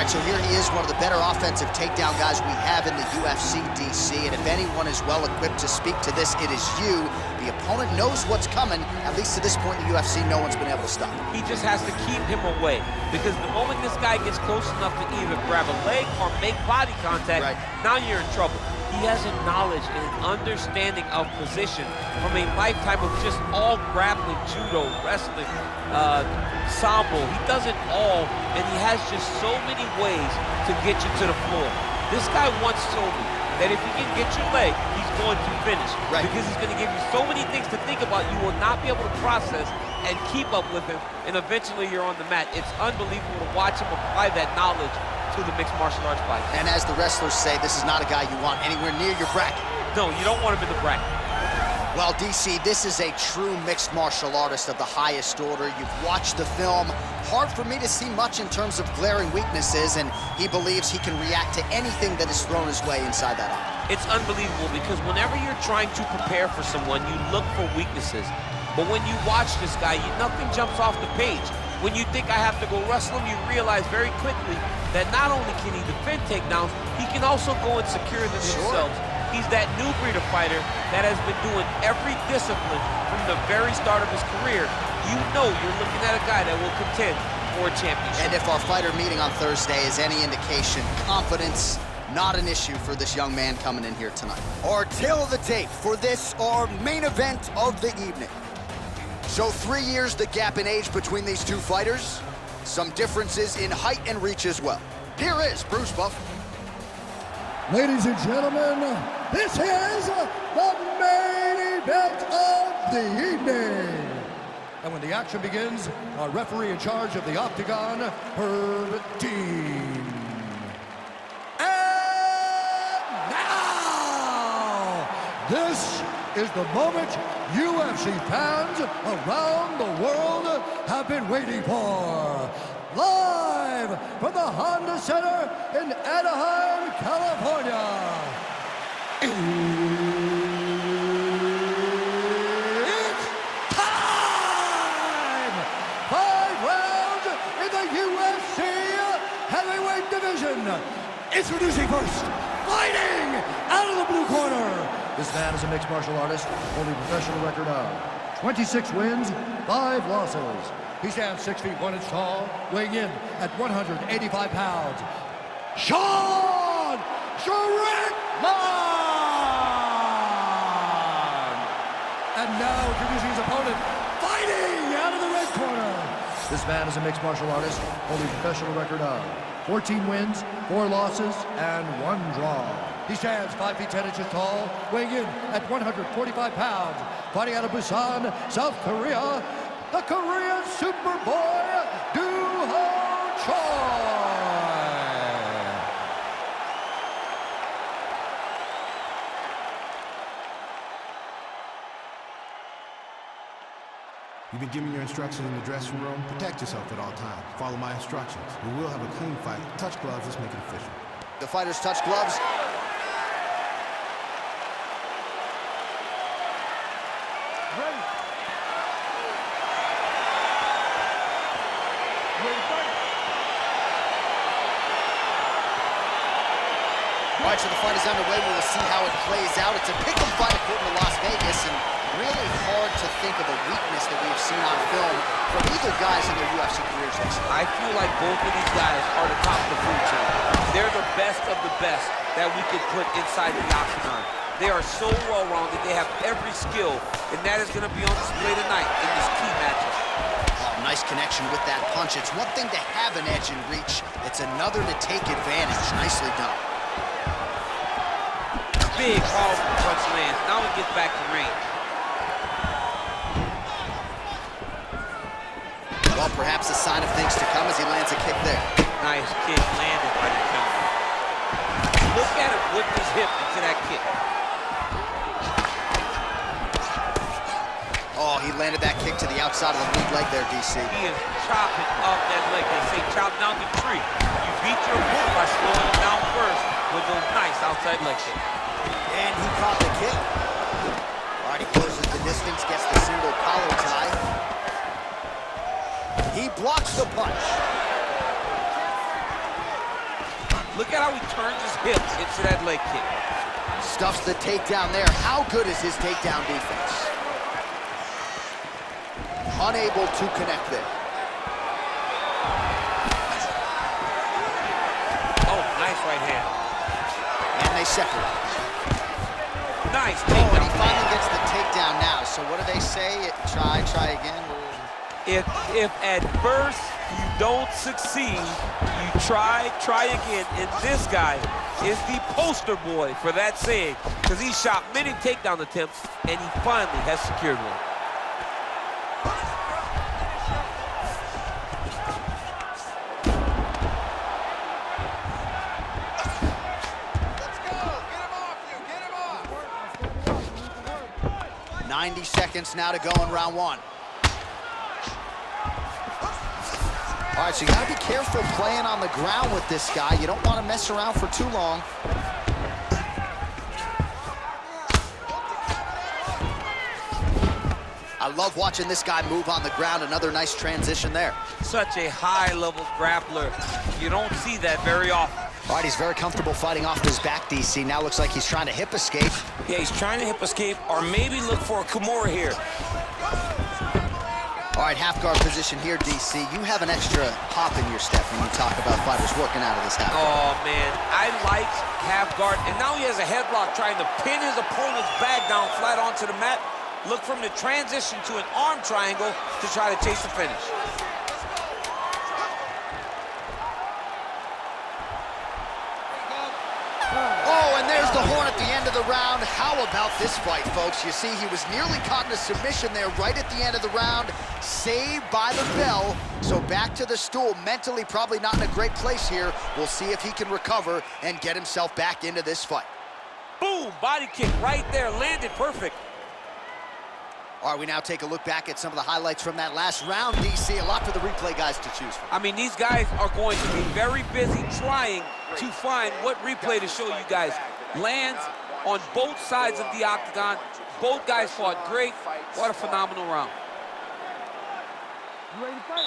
All right, so here he is, one of the better offensive takedown guys we have in the UFC, DC. And if anyone is well equipped to speak to this, it is you. The opponent knows what's coming. At least to this point in the UFC, no one's been able to stop him. He just has to keep him away, because the moment this guy gets close enough to either grab a leg or make body contact, now you're in trouble. He has a knowledge and an understanding of position from a lifetime of just all grappling, judo, wrestling, sambo. He does it all, and he has just so many ways to get you to the floor. This guy once told me that if he can get your leg, he's going to finish. Because he's going to give you so many things to think about, you will not be able to process and keep up with him, and eventually you're on the mat. It's unbelievable to watch him apply that knowledge to the mixed martial arts fight. And as the wrestlers say, this is not a guy you want anywhere near your bracket. No, you don't want him in the bracket. Well, DC, this is a true mixed martial artist of the highest order. You've watched the film. Hard for me to see much in terms of glaring weaknesses, and he believes he can react to anything that is thrown his way inside that eye. It's unbelievable, because whenever you're trying to prepare for someone, you look for weaknesses. But when you watch this guy, nothing jumps off the page. When you think I have to go wrestle him, you realize very quickly that not only can he defend takedowns, he can also go and secure them himself. He's that new breed of fighter that has been doing every discipline from the very start of his career. You know you're looking at a guy that will contend for a championship. And if our fighter meeting on Thursday is any indication, confidence, not an issue for this young man coming in here tonight. Our tail of the tape for this, our main event of the evening. So 3 years the gap in age between these two fighters. Some differences in height and reach as well. Here is Bruce Buff. Ladies and gentlemen, this is the main event of the evening. And when the action begins, our referee in charge of the Octagon, Herb Dean. And now, this is the moment UFC fans around the world have been waiting for. Live from the Honda Center in Anaheim, California. It's time! 5 rounds in the UFC heavyweight division. Introducing first, fighting out of the blue corner. This man is a mixed martial artist, holding a professional record of 26 wins, 5 losses. He stands 6 feet 1 inch tall, weighing in at 185 pounds. Sean Strickland! And now introducing his opponent, fighting out of the red corner. This man is a mixed martial artist, holding a professional record of 14 wins, 4 losses, and 1 draw. He stands 5 feet 10 inches tall, weighing in at 145 pounds, fighting out of Busan, South Korea, the Korean Superboy, Do-Ho Choi. You've been given your instructions in the dressing room. Protect yourself at all times. Follow my instructions. We will have a clean fight. Touch gloves, let's make it official. The fighters touch gloves. Ready. All right, so the fight is underway. We will see how it plays out. It's a pick'em fight according to Las Vegas, and really hard to think of a weakness that we've seen on film from either guys in their UFC careers. I feel like both of these guys are the top of the food chain. They're the best of the best that we could put inside the octagon. They are so well-rounded. They have every skill, and that is going to be on display tonight in this key matchup. Oh, nice connection with that punch. It's one thing to have an edge in reach. It's another to take advantage. Nicely done. Big, powerful punch lands. Now he gets back to range. Well, perhaps a sign of things to come as he lands a kick there. Nice kick landed by the counter. Look at him whip his hip into that kick. Oh, he landed that kick to the outside of the lead leg there, DC. He is chopping up that leg. They say chop down the tree. You beat your opponent by slowing him down first with those nice outside leg kicks. And he caught the kick. All right, he closes the distance, gets the single collar tie. He blocks the punch. Look at how he turns his hips into that leg kick. Stuffs the takedown there. How good is his takedown defense? Unable to connect there. Oh, nice right hand. And they separate. Nice takedown. Oh, and he takedown. finally gets the takedown now. So what do they say? Try again. If at first you don't succeed, you try again. And this guy is the poster boy for that saying, because he shot many takedown attempts and he finally has secured one. Let's go. Get him off you. Get him off. 90 seconds now to go in round one. All right, so you got to be careful playing on the ground with this guy. You don't want to mess around for too long. I love watching this guy move on the ground. Another nice transition there. Such a high-level grappler. You don't see that very often. All right, he's very comfortable fighting off his back, DC. Now looks like he's trying to hip escape. Yeah, he's trying to hip escape or maybe look for a Kimura here. All right, half guard position here, DC. You have an extra hop in your step when you talk about fighters working out of this half guard. Oh, man, I like half guard. And now he has a headlock trying to pin his opponent's back down flat onto the mat. Look for him to transition to an arm triangle to try to chase the finish. Oh, and there's the horn at the end of the round. How about this fight, folks? You see, he was nearly caught in a submission there right at the end of the round. Saved by the bell. So back to the stool. Mentally probably not in a great place here. We'll see if he can recover and get himself back into this fight. Boom, body kick right there, landed perfect. All right, we now take a look back at some of the highlights from that last round, DC. A lot for the replay guys to choose from. I mean, these guys are going to be very busy trying to find what replay to show you guys. Lands on both sides of the octagon. Both guys fought great. What a phenomenal round. You ready to fight?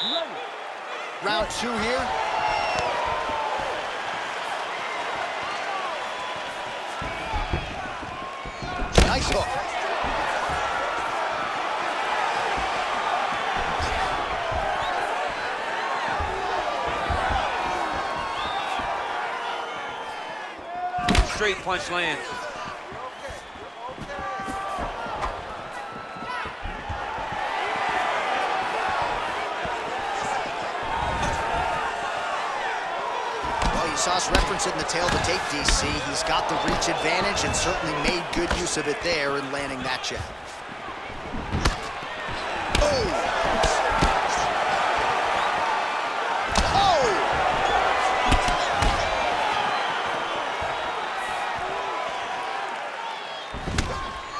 You ready? Round two here. Nice hook. Straight punch lands. Well, you saw us referencing the tail of the tape, DC. He's got the reach advantage and certainly made good use of it there in landing that jab. Oh!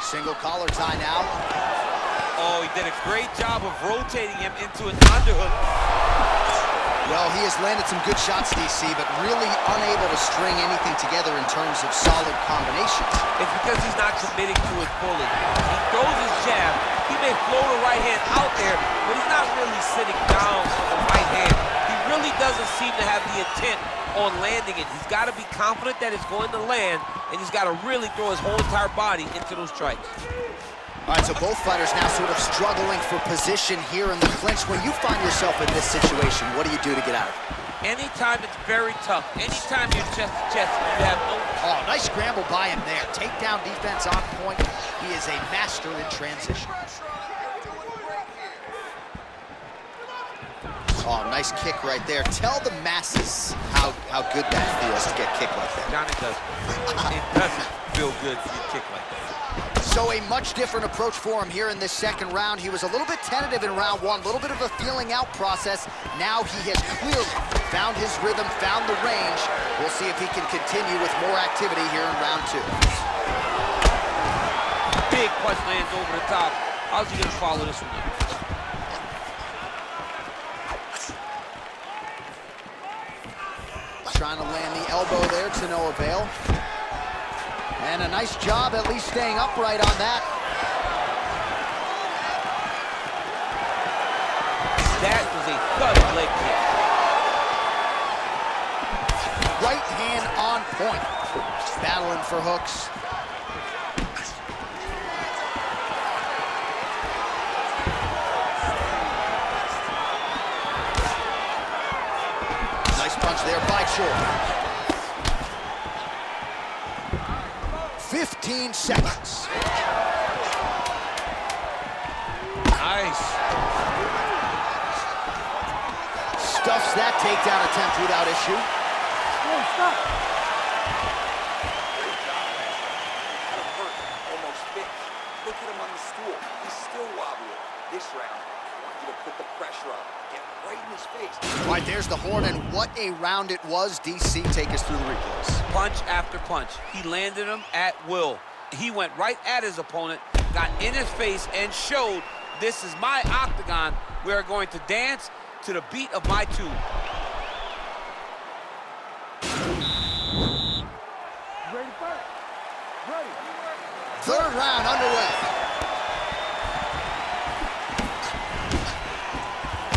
Single collar tie now. Oh, he did a great job of rotating him into an underhook. Well, he has landed some good shots, DC, but really unable to string anything together in terms of solid combinations. It's because he's not committing to it fully. He throws his jab. He may float a right hand out there, but he's not really sitting down on the right hand. He really doesn't seem to have the intent on landing it. He's got to be confident that it's going to land, and he's got to really throw his whole entire body into those strikes. All right, so both fighters now sort of struggling for position here in the clinch. When you find yourself in this situation, what do you do to get out of it? Anytime it's very tough, anytime you're chest to chest, you have no... Oh, nice scramble by him there. Takedown defense on point. He is a master in transition. Oh, nice kick right there. Tell the masses how good that feels to get kicked like that. Johnny doesn't. It doesn't feel good to get kicked like that. So a much different approach for him here in this second round. He was a little bit tentative in round one, a little bit of a feeling out process. Now he has clearly found his rhythm, found the range. We'll see if he can continue with more activity here in round two. Big punch lands over the top. How's he gonna follow this one up? Trying to land the elbow there to no avail. And a nice job at least staying upright on that. That was a thud leg kick. point. Battling for hooks. Nice punch there by Short. 15 seconds. Nice. Stuffs that takedown attempt without issue. Stop. Almost fixed. Look at him on the stool. He's still wobbly. This round, I want you to put the pressure on. Get right in his face. All right, there's the horn, and what a round it was. DC, take us through the replays. Punch after punch. He landed him at will. He went right at his opponent, got in his face, and showed, this is my octagon. We are going to dance to the beat of my tune. Ready to fight? Ready. Third round underway.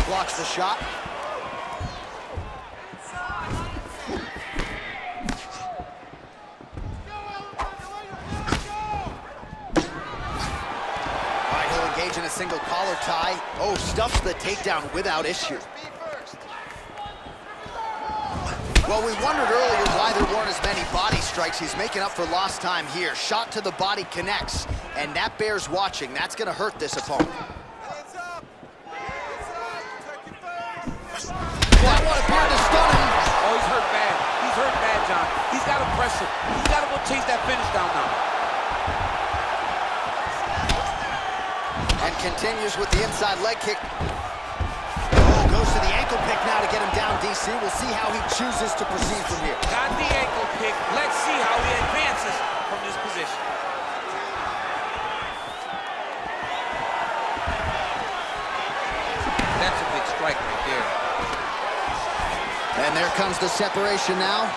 Blocks the shot. All right, he'll engage in a single collar tie. Oh, stuffs the takedown without issue. Well, we wondered earlier why there weren't as many body strikes. He's making up for lost time here. Shot to the body connects, and that bears watching. That's going to hurt this opponent. That one appeared to stun him. Oh, he's hurt bad. He's hurt bad, John. He's got to press him. He's got to go chase that finish down now. And continues with the inside leg kick. Goes to the ankle pick now to get him down, DC. We'll see how he chooses to proceed from here. Got the ankle pick. Let's see how he advances from this position. That's a big strike right there. And there comes the separation now.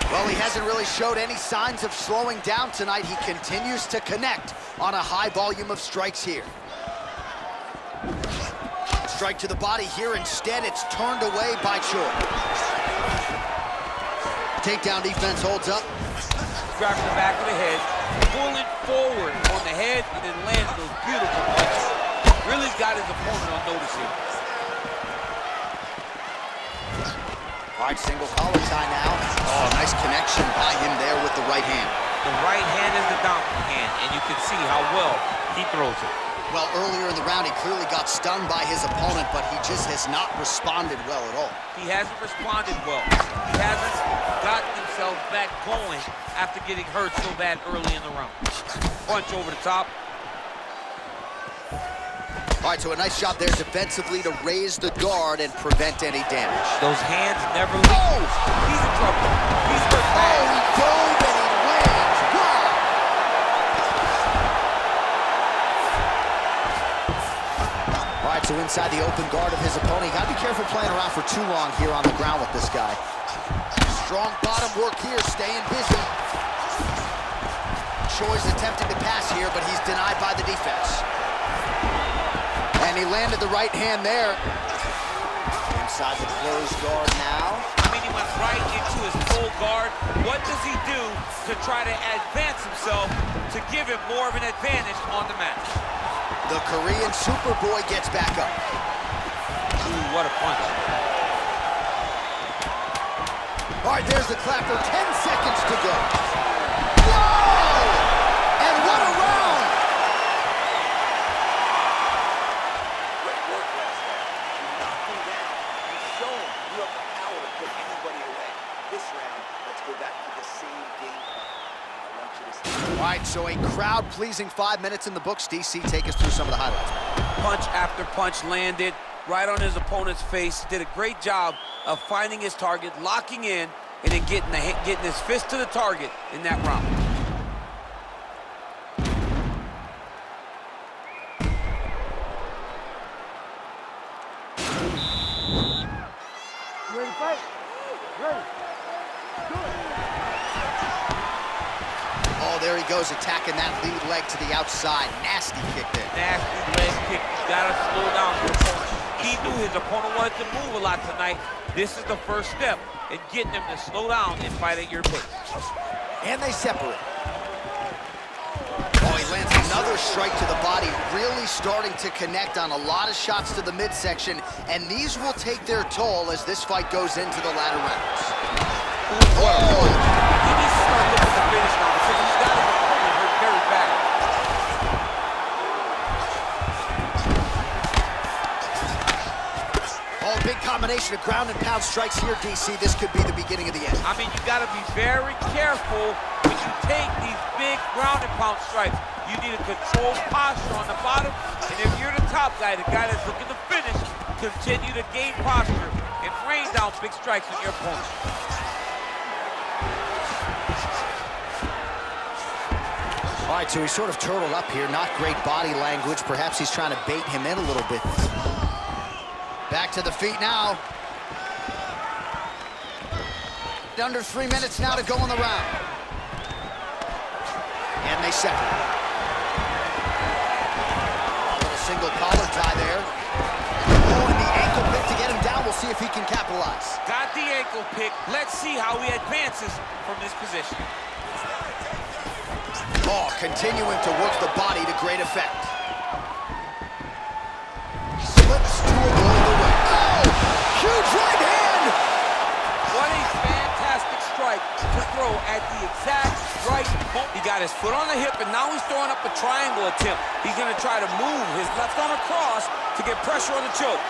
Well, he hasn't really showed any signs of slowing down tonight. He continues to connect on a high volume of strikes here. Strike to the body here. Instead, it's turned away by Choi. Takedown defense holds up. Grabs the back of the head, pulling forward on the head, and then lands those beautiful punches. Really got his opponent on notice here. All right, single collar tie now. Oh, nice connection by him there with the right hand. The right hand is the dominant hand, and you can see how well he throws it. Well, earlier in the round, he clearly got stunned by his opponent, but he just has not responded well at all. He hasn't responded well. He hasn't gotten himself back going after getting hurt so bad early in the round. Punch over the top. All right, so a nice job there defensively to raise the guard and prevent any damage. Those hands never leave. Oh! He's in trouble. He's hurt bad. Oh, he dove and he lands. Wow! All right, so inside the open guard of his opponent. You gotta be careful playing around for too long here on the ground with this guy. Strong bottom work here, staying busy. Choi's attempting to pass here, but he's denied by the defense. And he landed the right hand there. Inside the closed guard now. I mean, he went right into his full guard. What does he do to try to advance himself to give him more of an advantage on the mat? The Korean Superboy gets back up. Ooh, what a punch. All right, there's the clapper. 10 seconds to go. Whoa! And what a round! Great work last night. You knocked him down. You show him you have the power to put anybody away. This round, let's go back to the same game plan. I want you to stay. All right, so a crowd-pleasing 5 minutes in the books. DC, take us through some of the highlights. Punch after punch landed right on his opponent's face. Did a great job of finding his target, locking in, and then getting his fist to the target in that round. Ready to fight? Ready. Oh, there he goes, attacking that lead leg to the outside. Nasty kick there. Nasty leg kick. You gotta slow down your opponent. He knew his opponent wanted to move a lot tonight. This is the first step in getting him to slow down and fight at your pace. And they separate. Oh, he lands another strike to the body, really starting to connect on a lot of shots to the midsection, and these will take their toll as this fight goes into the latter rounds. Oh! He needs to start looking to finish now because he's got his opponent hurt very bad. Oh, big combination of ground and pound strikes here, DC. This could be the beginning of the end. I mean, you got to be very careful when you take these big ground and pound strikes. You need a controlled posture on the bottom, and if you're the top guy, the guy that's looking to finish, continue to gain posture and rain down big strikes on your opponent. All right, so he's sort of turtled up here. Not great body language. Perhaps he's trying to bait him in a little bit. Back to the feet now. Under 3 minutes now to go in the round. And they separate. A little single collar tie there. Oh, and the ankle pick to get him down. We'll see if he can capitalize. Got the ankle pick. Let's see how he advances from this position. Oh, continuing to work the body to great effect. Slips to avoid the way. Oh, huge right hand! What a fantastic strike to throw at the exact right moment. He got his foot on the hip, and now he's throwing up a triangle attempt. He's going to try to move his left arm across to get pressure on the choke.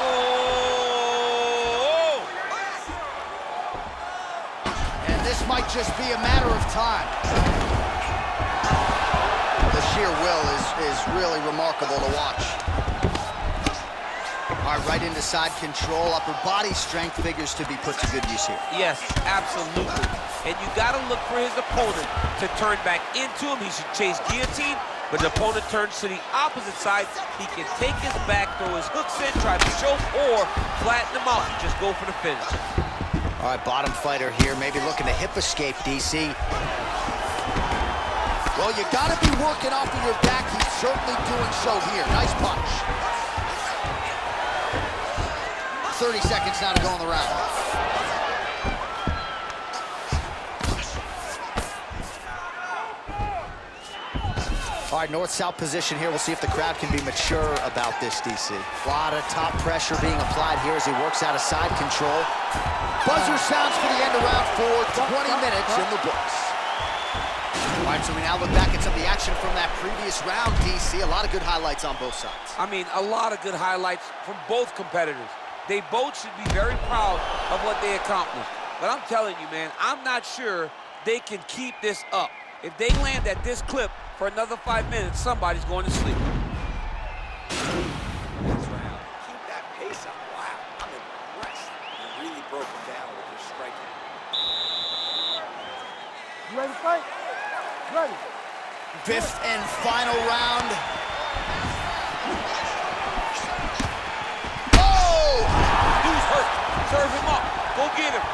Oh! And this might just be a matter of time. The sheer will is really remarkable to watch. All right, right into side control. Upper body strength figures to be put to good use here. Yes, absolutely. And you got to look for his opponent to turn back into him. He should chase guillotine, but the opponent turns to the opposite side. He can take his back, throw his hooks in, try to choke, or flatten him out and just go for the finish. All right, bottom fighter here, maybe looking to hip escape, DC. Well, you got to be working off of your back. He's certainly doing so here. Nice punch. 30 seconds now to go in the round. All right, north-south position here. We'll see if the crowd can be mature about this, DC. A lot of top pressure being applied here as he works out of side control. Buzzer sounds for the end of round 4, 20 minutes in the books. All right, so we now look back at some of the action from that previous round, DC. A lot of good highlights on both sides. I mean, a lot of good highlights from both competitors. They both should be very proud of what they accomplished. But I'm telling you, man, I'm not sure they can keep this up. If they land at this clip for another 5 minutes, somebody's going to sleep. Keep that pace up. Wow, I'm impressed. You really broke him down with your striking. You ready to fight? Ready. 5th and final round. Oh! Dude's hurt. Serve him up. Go get him.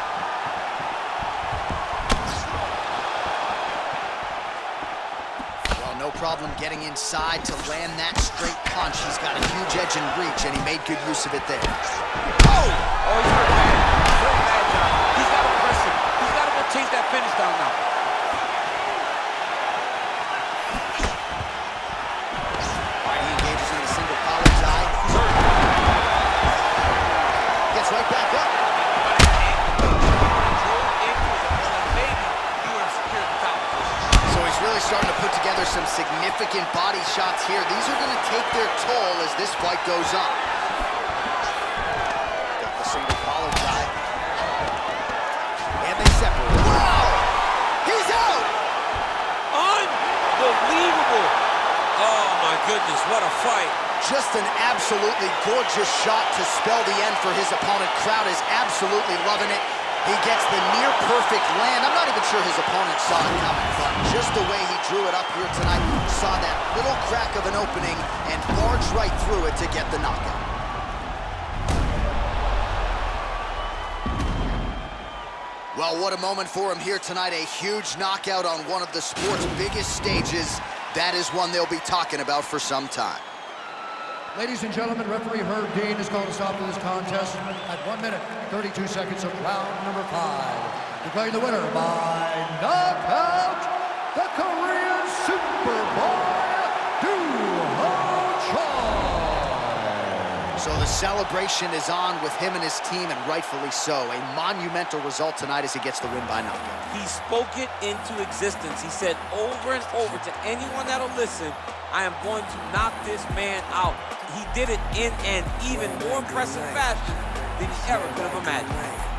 Well, no problem getting inside to land that straight punch. He's got a huge edge and reach, and he made good use of it there. Oh! Oh, he's hurt bad. Hurt bad, John. He's got to press him. He's got to go chase that finish down now. All right, he engages in a single collar tie. He's hurt. Gets right back up. So he's really starting to put together some significant body shots here. These are going to take their toll as this fight goes on. Got the single collar tie. And they separate. Wow! He's out! Unbelievable. Oh, my goodness, what a fight. Just an absolutely gorgeous shot to spell the end for his opponent. Crowd is absolutely loving it. He gets the near-perfect land. I'm not even sure his opponent saw it coming, but just the way he drew it up here tonight, saw that little crack of an opening and barged right through it to get the knockout. Well, what a moment for him here tonight. A huge knockout on one of the sport's biggest stages. That is one they'll be talking about for some time. Ladies and gentlemen, referee Herb Dean has called a stop to this contest at 1 minute, 32 seconds of round number 5. Declaring the winner by knockout, the Korean Superboy, So the celebration is on with him and his team, and rightfully so. A monumental result tonight as he gets the win by knockout. He spoke it into existence. He said over and over to anyone that'll listen, I am going to knock this man out. He did it in an even more impressive fashion than he ever could have imagined.